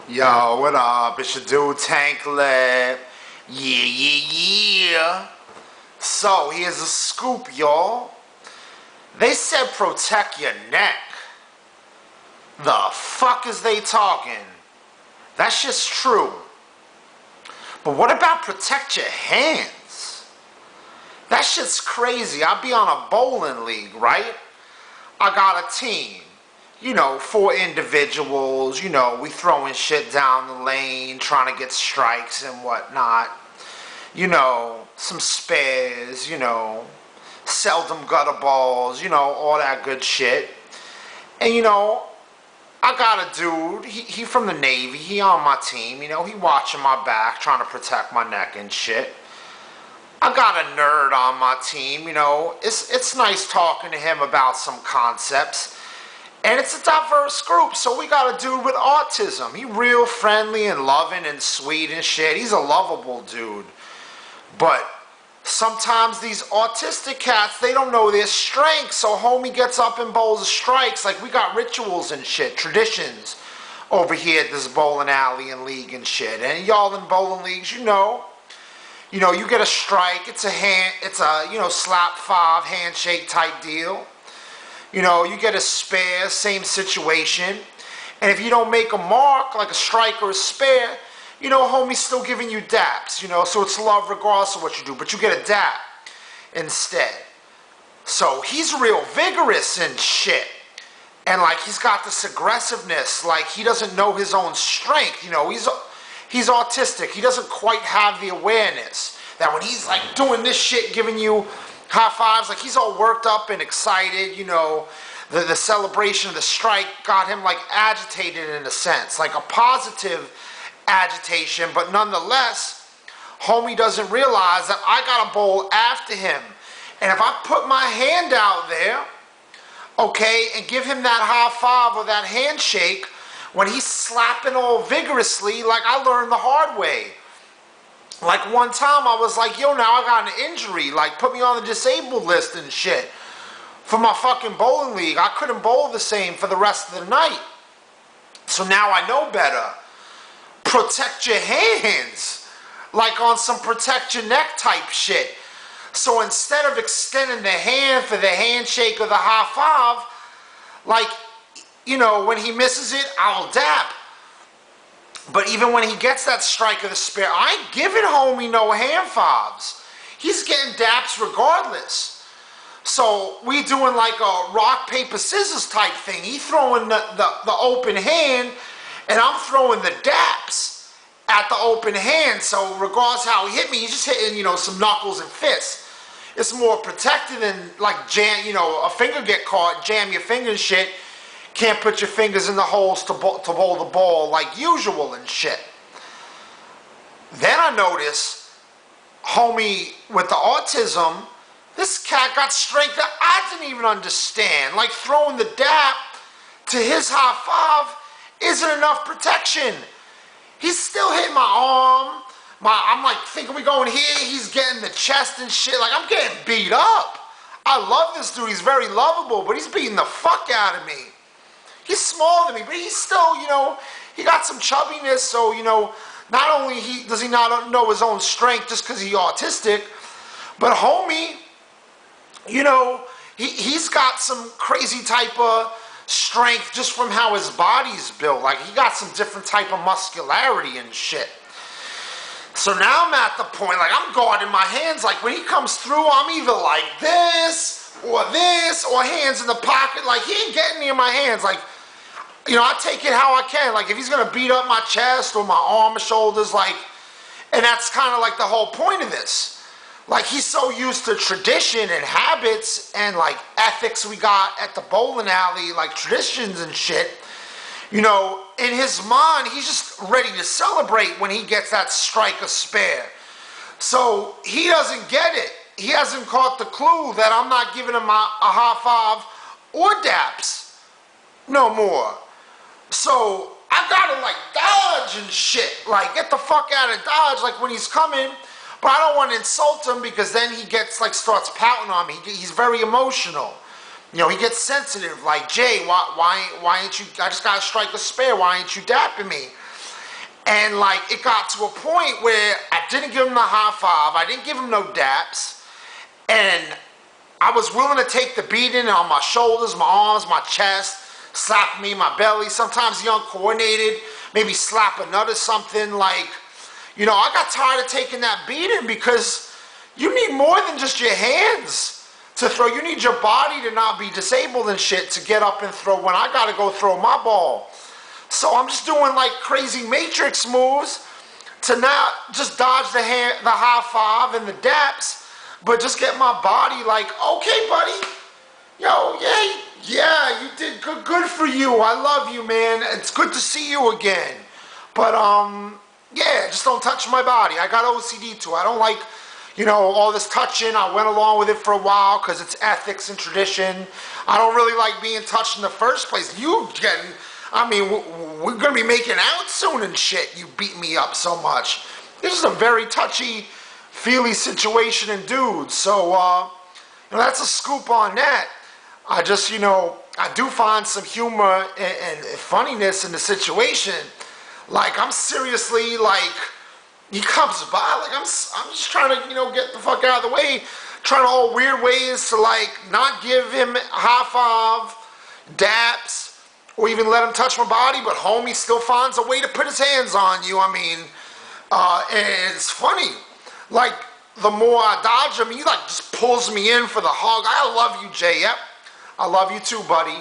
Yo, what up? It's your dude Tank Lip. Yeah. So, here's a scoop, y'all. They said protect your neck. The fuck is they talking? That shit's true. But what about protect your hands? That shit's crazy. I'll be on a bowling league, right? I got a team. 4 individuals, we throwing shit down the lane, trying to get strikes and whatnot. Some spares, seldom gutter balls, all that good shit. And, I got a dude, he from the Navy, he on my team, he watching my back, trying to protect my neck and shit. I got a nerd on my team, it's nice talking to him about some concepts. And it's a diverse group, so we got a dude with autism. He real friendly and loving and sweet and shit. He's a lovable dude. But sometimes these autistic cats, they don't know their strength, so homie gets up and bowls of strikes. Like, we got rituals and shit, traditions over here at this bowling alley and league and shit. And y'all in bowling leagues, you get a strike, it's a slap 5 handshake type deal. You get a spare, same situation. And if you don't make a mark, like a strike or a spare, homie's still giving you daps, so it's love regardless of what you do, but you get a dap instead. So he's real vigorous and shit. And like, he's got this aggressiveness, like he doesn't know his own strength, he's autistic. He doesn't quite have the awareness that when he's like doing this shit, giving you high fives, like he's all worked up and excited, the celebration of the strike got him like agitated in a sense, like a positive agitation, but nonetheless, homie doesn't realize that I got a bowl after him. And if I put my hand out there, okay, and give him that high five or that handshake, when he's slapping all vigorously, like I learned the hard way. Like one time I was like, yo, now I got an injury, like put me on the disabled list and shit for my fucking bowling league. I couldn't bowl the same for the rest of the night. So now I know better. Protect your hands, like on some protect your neck type shit. So instead of extending the hand for the handshake or the high five, like, when he misses it, I'll dap. But even when he gets that strike or the spare, I ain't giving homie no hand fobs. He's getting daps regardless. So we doing like a rock, paper, scissors type thing. He throwing the open hand, and I'm throwing the daps at the open hand. So regardless how he hit me, he's just hitting, some knuckles and fists. It's more protected than like jam, a finger get caught, jam your finger and shit. Can't put your fingers in the holes to bowl the ball like usual and shit. Then I noticed, homie with the autism, this cat got strength that I didn't even understand. Like throwing the dap to his high five isn't enough protection. He's still hitting my arm. I'm like thinking we going here. He's getting the chest and shit. Like I'm getting beat up. I love this dude. He's very lovable, but he's beating the fuck out of me. He's smaller than me, but he's still, he got some chubbiness, so, not only does he not know his own strength just because he's autistic, but homie, he's got some crazy type of strength just from how his body's built. Like, he got some different type of muscularity and shit. So now I'm at the point, like, I'm guarding my hands. Like, when he comes through, I'm either like this, or hands in the pocket. Like, he ain't getting near my hands. Like, I take it how I can. Like, if he's going to beat up my chest or my arm or shoulders, like, and that's kind of like the whole point of this. Like, he's so used to tradition and habits and, like, ethics we got at the bowling alley, like, traditions and shit. In his mind, he's just ready to celebrate when he gets that strike or spare. So, he doesn't get it. He hasn't caught the clue that I'm not giving him a high five or daps no more. So I gotta like dodge and shit, like get the fuck out of dodge, like when he's coming, but I don't want to insult him because then he gets like starts pouting on me. He's very emotional. He gets sensitive, like, Jay, why ain't you, I just gotta strike a spare, why ain't you dapping me? And like, it got to a point where I didn't give him the high five, I didn't give him no daps, and I was willing to take the beating on my shoulders, my arms, my chest, slap me, my belly. Sometimes he uncoordinated, maybe slap a nut or something. Like, you know, I got tired of taking that beating because you need more than just your hands to throw. You need your body to not be disabled and shit to get up and throw when I gotta go throw my ball. So I'm just doing like crazy matrix moves to not just dodge the high five and the daps, but just get my body like, okay, buddy, yo, yeah, you did good for you. I love you, man. It's good to see you again. But yeah, just don't touch my body. I got OCD too. I don't like, you know, all this touching. I went along with it for a while because it's ethics and tradition. I don't really like being touched in the first place. You getting, I mean, we're going to be making out soon and shit. You beat me up so much. This is a very touchy-feely situation in dudes. So, you know, that's a scoop on that. I just, you know, I do find some humor and funniness in the situation. Like, I'm seriously, like, he comes by, like, I'm just trying to, you know, get the fuck out of the way. Trying all weird ways to, like, not give him a high five, daps, or even let him touch my body, but homie still finds a way to put his hands on you. I mean, and it's funny. Like, the more I dodge him, he like just pulls me in for the hug. I love you, Jay. Yep. I love you too, buddy.